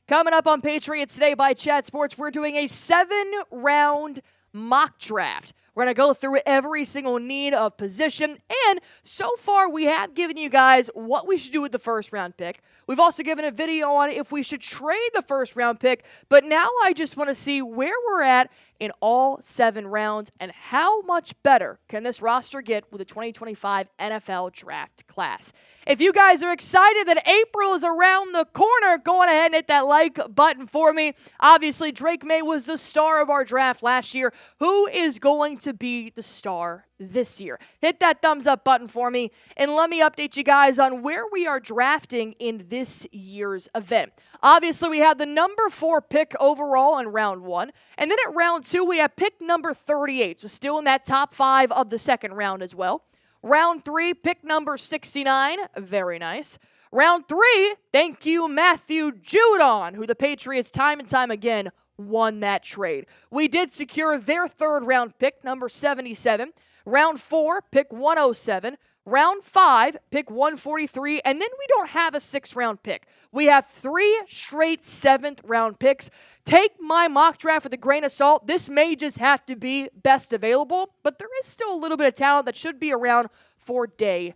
Coming up on Patriots Today by Chat Sports, we're doing a 7-round mock draft. We're going to go through every single need of position, and so far we have given you guys what we should do with the first-round pick. We've also given a video on if we should trade the first-round pick, but now I just want to see where we're at in all 7 rounds and how much better can this roster get with the 2025 NFL Draft class. If you guys are excited that April is around the corner, go on ahead and hit that like button for me. Obviously, Drake May was the star of our draft last year. Who is going to be the star this year? Hit that thumbs up button for me, and let me update you guys on where we are drafting in this year's event. Obviously, we have the number 4 pick overall in round 1, and then at round 2, we have pick number 38, so still in that top 5 of the second round as well. Round 3, pick number 69, very nice. Round 3, thank you, Matthew Judon, who the Patriots time and time again won that trade. We did secure their 3rd round pick, number 77. Round 4, pick 107. Round 5, pick 143, and then we don't have a 6th round pick. We have 3 straight 7th round picks. Take my mock draft with a grain of salt. This may just have to be best available, but there is still a little bit of talent that should be around for day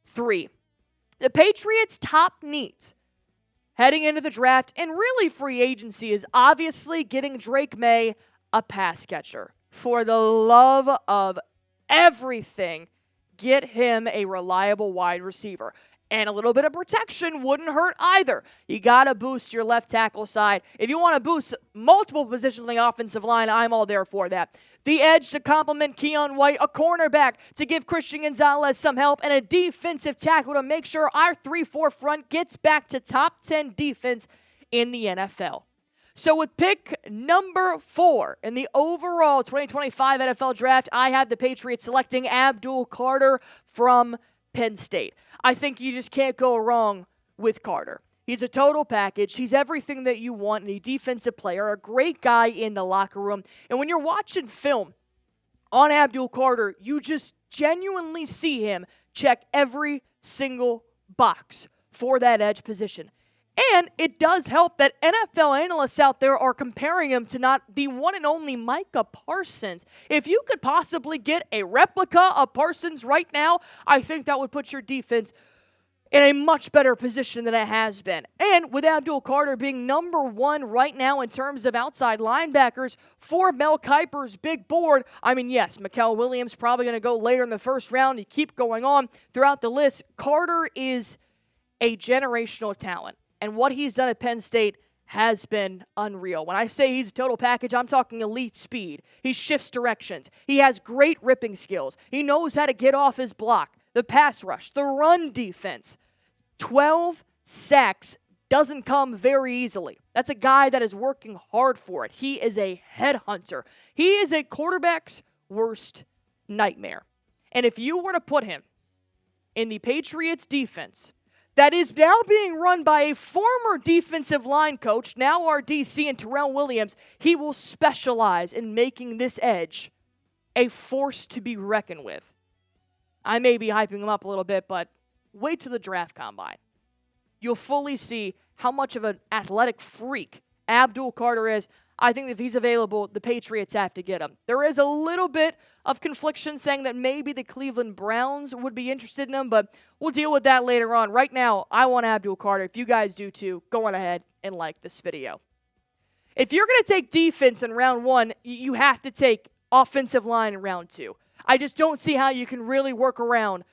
3. The Patriots' top needs heading into the draft and really free agency is obviously getting Drake May a pass catcher. For the love of everything, get him a reliable wide receiver. And a little bit of protection wouldn't hurt either. You got to boost your left tackle side. If you want to boost multiple positions on the offensive line, I'm all there for that. The edge to complement Keon White, a cornerback to give Christian Gonzalez some help, and a defensive tackle to make sure our 3-4 front gets back to top 10 defense in the NFL. So with pick number 4 in the overall 2025 NFL Draft, I have the Patriots selecting Abdul Carter from Penn State. I think you just can't go wrong with Carter. He's a total package. He's everything that you want in a defensive player, a great guy in the locker room. And when you're watching film on Abdul Carter, you just genuinely see him check every single box for that edge position. And it does help that NFL analysts out there are comparing him to not the one and only Micah Parsons. If you could possibly get a replica of Parsons right now, I think that would put your defense in a much better position than it has been. And with Abdul Carter being number 1 right now in terms of outside linebackers for Mel Kiper's big board, I mean, yes, Mikael Williams probably going to go later in the first round. You keep going on throughout the list. Carter is a generational talent. And what he's done at Penn State has been unreal. When I say he's a total package, I'm talking elite speed. He shifts directions. He has great ripping skills. He knows how to get off his block, the pass rush, the run defense. 12 sacks doesn't come very easily. That's a guy that is working hard for it. He is a headhunter. He is a quarterback's worst nightmare. And if you were to put him in the Patriots defense, that is now being run by a former defensive line coach, now our DC, and Terrell Williams, he will specialize in making this edge a force to be reckoned with. I may be hyping him up a little bit, but wait till the draft combine. You'll fully see how much of an athletic freak Abdul Carter is. I think if he's available, the Patriots have to get him. There is a little bit of confliction saying that maybe the Cleveland Browns would be interested in him, but we'll deal with that later on. Right now, I want Abdul Carter. If you guys do too, go on ahead and like this video. If you're going to take defense in round 1, you have to take offensive line in round 2. I just don't see how you can really work around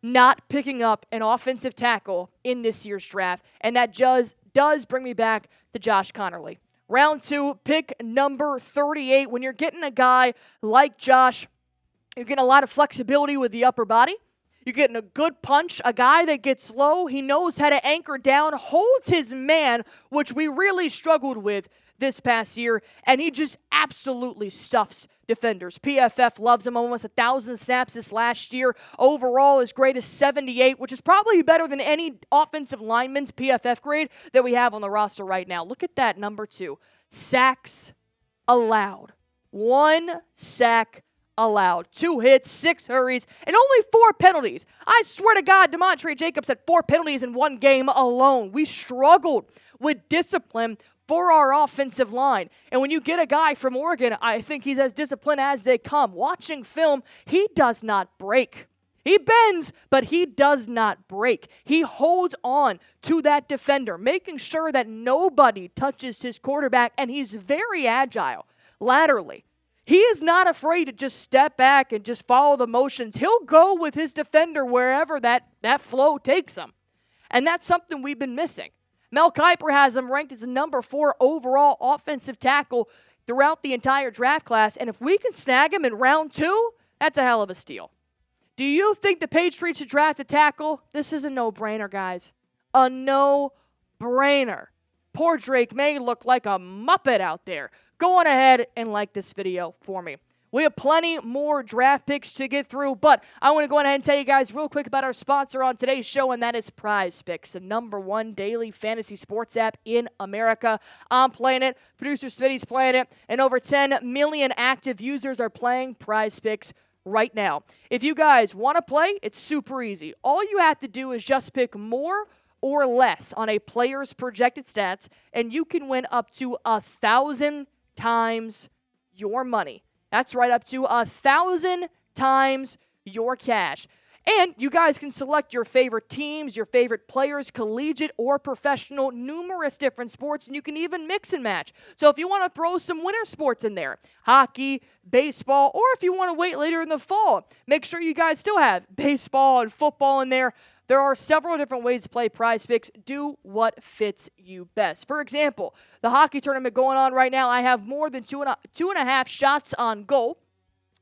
not picking up an offensive tackle in this year's draft, and that does bring me back to Josh Conerly. Round 2, pick number 38. When you're getting a guy like Josh, you're getting a lot of flexibility with the upper body. You're getting a good punch, a guy that gets low. He knows how to anchor down, holds his man, which we really struggled with this past year, and he just absolutely stuffs defenders. PFF loves him, almost 1,000 snaps this last year. Overall, his grade is 78, which is probably better than any offensive lineman's PFF grade that we have on the roster right now. Look at that, number 2. Sacks allowed. 1 sack allowed. 2 hits, 6 hurries, and only 4 penalties. I swear to God, DeMontre Jacobs had 4 penalties in one game alone. We struggled with discipline for our offensive line. And when you get a guy from Oregon, I think he's as disciplined as they come. Watching film, he does not break. He bends, but he does not break. He holds on to that defender, making sure that nobody touches his quarterback, and he's very agile laterally. He is not afraid to just step back and just follow the motions. He'll go with his defender wherever that flow takes him. And that's something we've been missing. Mel Kiper has him ranked as a number 4 overall offensive tackle throughout the entire draft class. And if we can snag him in round 2, that's a hell of a steal. Do you think the Patriots should draft a tackle? This is a no-brainer, guys. A no-brainer. Poor Drake May looked like a Muppet out there. Go on ahead and like this video for me. We have plenty more draft picks to get through, but I want to go ahead and tell you guys real quick about our sponsor on today's show, and that is PrizePicks, the #1 daily fantasy sports app in America. I'm playing it. Producer Smitty's playing it, and over 10 million active users are playing PrizePicks right now. If you guys want to play, it's super easy. All you have to do is just pick more or less on a player's projected stats, and you can win up to 1,000 times your money. That's right, up to 1,000 times your cash. And you guys can select your favorite teams, your favorite players, collegiate or professional, numerous different sports, and you can even mix and match. So if you want to throw some winter sports in there, hockey, baseball, or if you want to wait later in the fall, make sure you guys still have baseball and football in there. There are several different ways to play PrizePicks. Do what fits you best. For example, the hockey tournament going on right now, I have more than two and a half shots on goal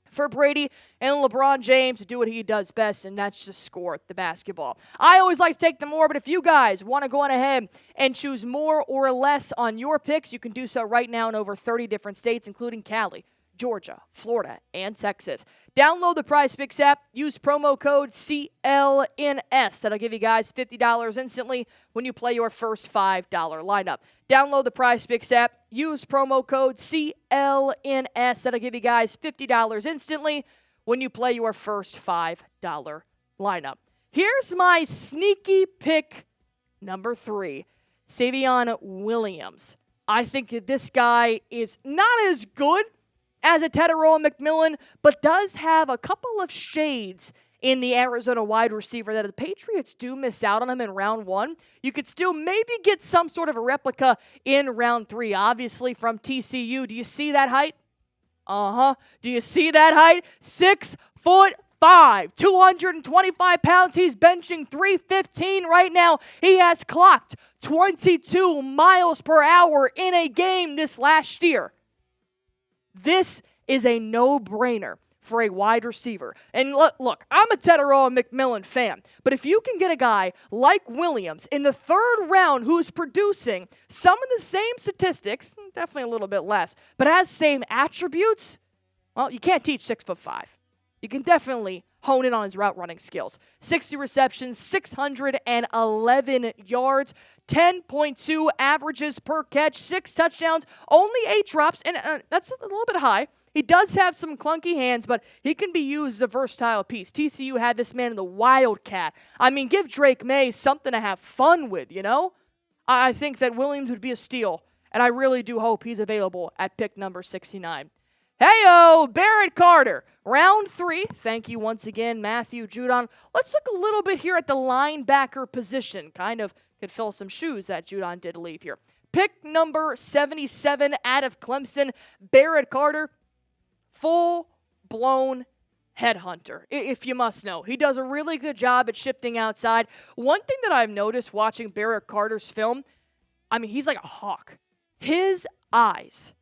for Brady and LeBron James to do what he does best, and that's just score the basketball. I always like to take the more, but if you guys want to go on ahead and choose more or less on your picks, you can do so right now in over 30 different states, including Cali, Georgia, Florida, and Texas. Download the PrizePicks app. Use promo code CLNS. That'll give you guys $50 instantly when you play your first $5 lineup. Download the PrizePicks app. Use promo code CLNS. That'll give you guys $50 instantly when you play your first $5 lineup. Here's my sneaky pick number 3, Savion Williams. I think this guy is not as good as a Tetairoa McMillan, but does have a couple of shades in the Arizona wide receiver that the Patriots do miss out on him in round 1. You could still maybe get some sort of a replica in round 3, obviously from TCU. Do you see that height? Do you see that height? 6'5", 225 pounds. He's benching 315 right now. He has clocked 22 miles per hour in a game this last year. This is a no-brainer for a wide receiver. And look, I'm a Tetairoa McMillan fan, but if you can get a guy like Williams in the 3rd round who's producing some of the same statistics, definitely a little bit less, but has same attributes, well, you can't teach 6'5". You can definitely hone in on his route running skills. 60 receptions, 611 yards, 10.2 averages per catch, 6 touchdowns, only 8 drops, and that's a little bit high. He does have some clunky hands, but he can be used as a versatile piece. TCU had this man in the Wildcat. I mean, give Drake May something to have fun with, you know? I think that Williams would be a steal, and I really do hope he's available at pick number 69. Hey-o, Barrett Carter, round 3. Thank you once again, Matthew Judon. Let's look a little bit here at the linebacker position. Kind of could fill some shoes that Judon did leave here. Pick number 77 out of Clemson, Barrett Carter, full-blown headhunter, if you must know. He does a really good job at shifting outside. One thing that I've noticed watching Barrett Carter's film, I mean, he's like a hawk. His eyes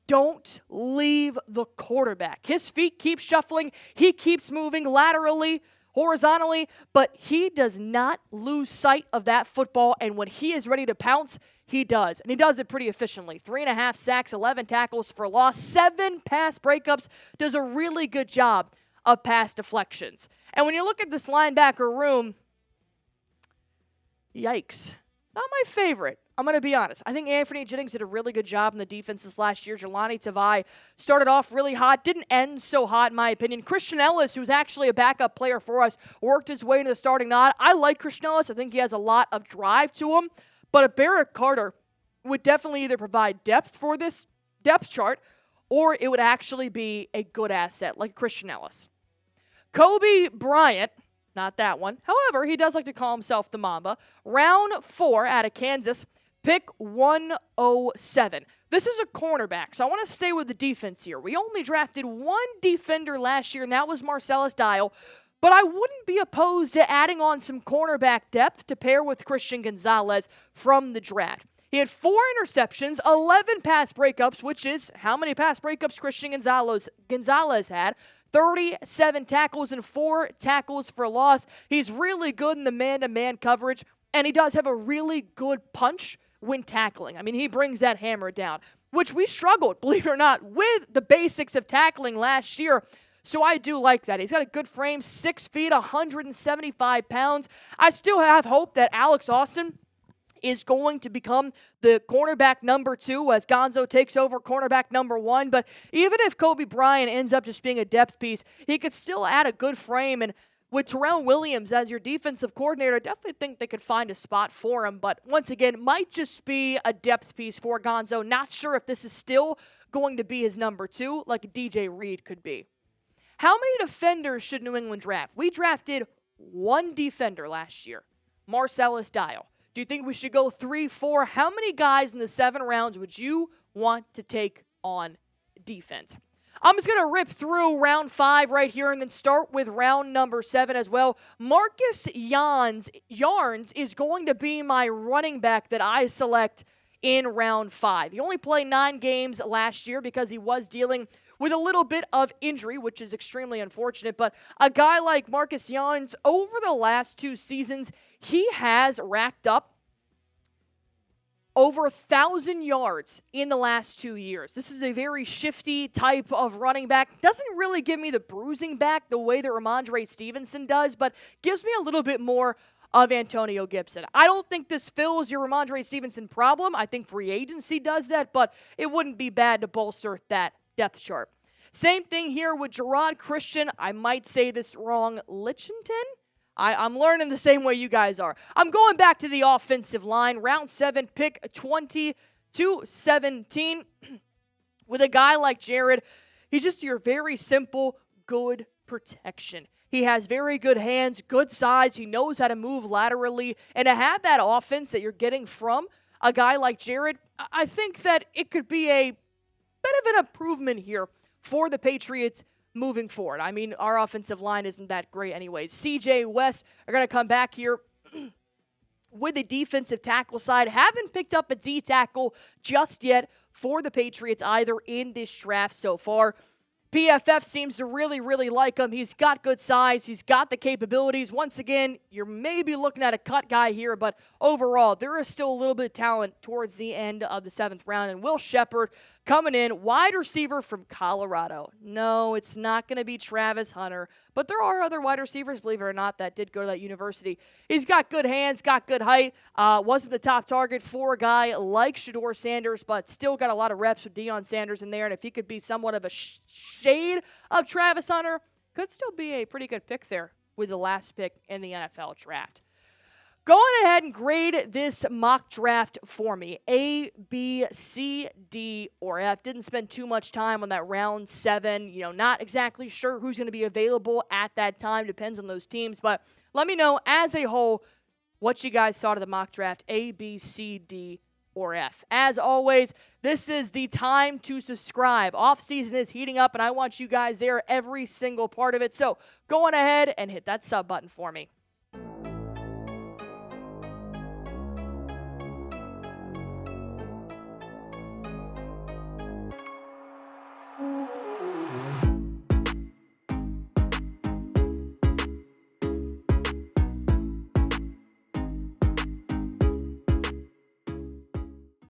don't leave the quarterback. His feet keep shuffling. He keeps moving laterally, horizontally, but he does not lose sight of that football, and when he is ready to pounce, he does, and he does it pretty efficiently. 3.5 sacks, 11 tackles for loss, 7 pass breakups, does a really good job of pass deflections. And when you look at this linebacker room, yikes, not my favorite. I'm going to be honest. I think Anthony Jennings did a really good job in the defenses last year. Jelani Tavai started off really hot, didn't end so hot in my opinion. Christian Ellis, who's actually a backup player for us, worked his way into the starting nod. I like Christian Ellis. I think he has a lot of drive to him. But a Barrett Carter would definitely either provide depth for this depth chart, or it would actually be a good asset like Christian Ellis. Cobee Bryant, not that one. However, he does like to call himself the Mamba. Round 4 out of Kansas. Pick 107. This is a cornerback, so I want to stay with the defense here. We only drafted one defender last year, and that was Marcellus Dial. But I wouldn't be opposed to adding on some cornerback depth to pair with Christian Gonzalez from the draft. He had 4 interceptions, 11 pass breakups, which is how many pass breakups Christian Gonzalez had. 37 tackles and 4 tackles for loss. He's really good in the man-to-man coverage, and he does have a really good punch when tackling. I mean, he brings that hammer down, which we struggled, believe it or not, with the basics of tackling last year. So I do like that. He's got a good frame, 6 feet, 175 pounds. I still have hope that Alex Austin is going to become the cornerback number 2 as Gonzo takes over cornerback number 1. But even if Cobee Bryant ends up just being a depth piece, he could still add a good frame. And with Terrell Williams as your defensive coordinator, I definitely think they could find a spot for him. But once again, might just be a depth piece for Gonzo. Not sure if this is still going to be his number 2 like DJ Reed could be. How many defenders should New England draft? We drafted 1 defender last year, Marcellus Dial. Do you think we should go 3, 4? How many guys in the 7 rounds would you want to take on defense? I'm just going to rip through round 5 right here and then start with round number 7 as well. Marcus Yarns is going to be my running back that I select in round 5. He only played 9 games last year because he was dealing with a little bit of injury, which is extremely unfortunate. But a guy like Marcus Yarns, over the last 2 seasons, he has racked up over 1,000 yards in the last 2 years. This is a very shifty type of running back. Doesn't really give me the bruising back the way that Ramondre Stevenson does, but gives me a little bit more of Antonio Gibson. I don't think this fills your Ramondre Stevenson problem. I think free agency does that, but it wouldn't be bad to bolster that depth chart. Same thing here with Gerard Christian. I might say this wrong. Lichtenton? I'm learning the same way you guys are. I'm going back to the offensive line. Round 7, pick 20 to 17. With a guy like Jared, he's just your very simple, good protection. He has very good hands, good size. He knows how to move laterally. And to have that offense that you're getting from a guy like Jared, I think that it could be a bit of an improvement here for the Patriots moving forward. I mean, our offensive line isn't that great anyways. CJ West are going to come back here with the defensive tackle side. Haven't picked up a D tackle just yet for the Patriots either in this draft so far. PFF seems to really, really like him. He's got good size. He's got the capabilities. Once again, you're maybe looking at a cut guy here, but overall, there is still a little bit of talent towards the end of the 7th round. And Will Shepard coming in, wide receiver from Colorado. No, it's not going to be Travis Hunter, but there are other wide receivers, believe it or not, that did go to that university. He's got good hands, got good height. Wasn't the top target for a guy like Shedeur Sanders, but still got a lot of reps with Deion Sanders in there. And if he could be somewhat of a shade of Travis Hunter, could still be a pretty good pick there with the last pick in the NFL draft. Go on ahead and grade this mock draft for me. A, B, C, D, or F. Didn't spend too much time on that round 7. Not exactly sure who's going to be available at that time. Depends on those teams. But let me know, as a whole, what you guys thought of the mock draft. A, B, C, D, or F. As always, this is the time to subscribe. Off-season is heating up, and I want you guys there every single part of it. So go on ahead and hit that sub button for me.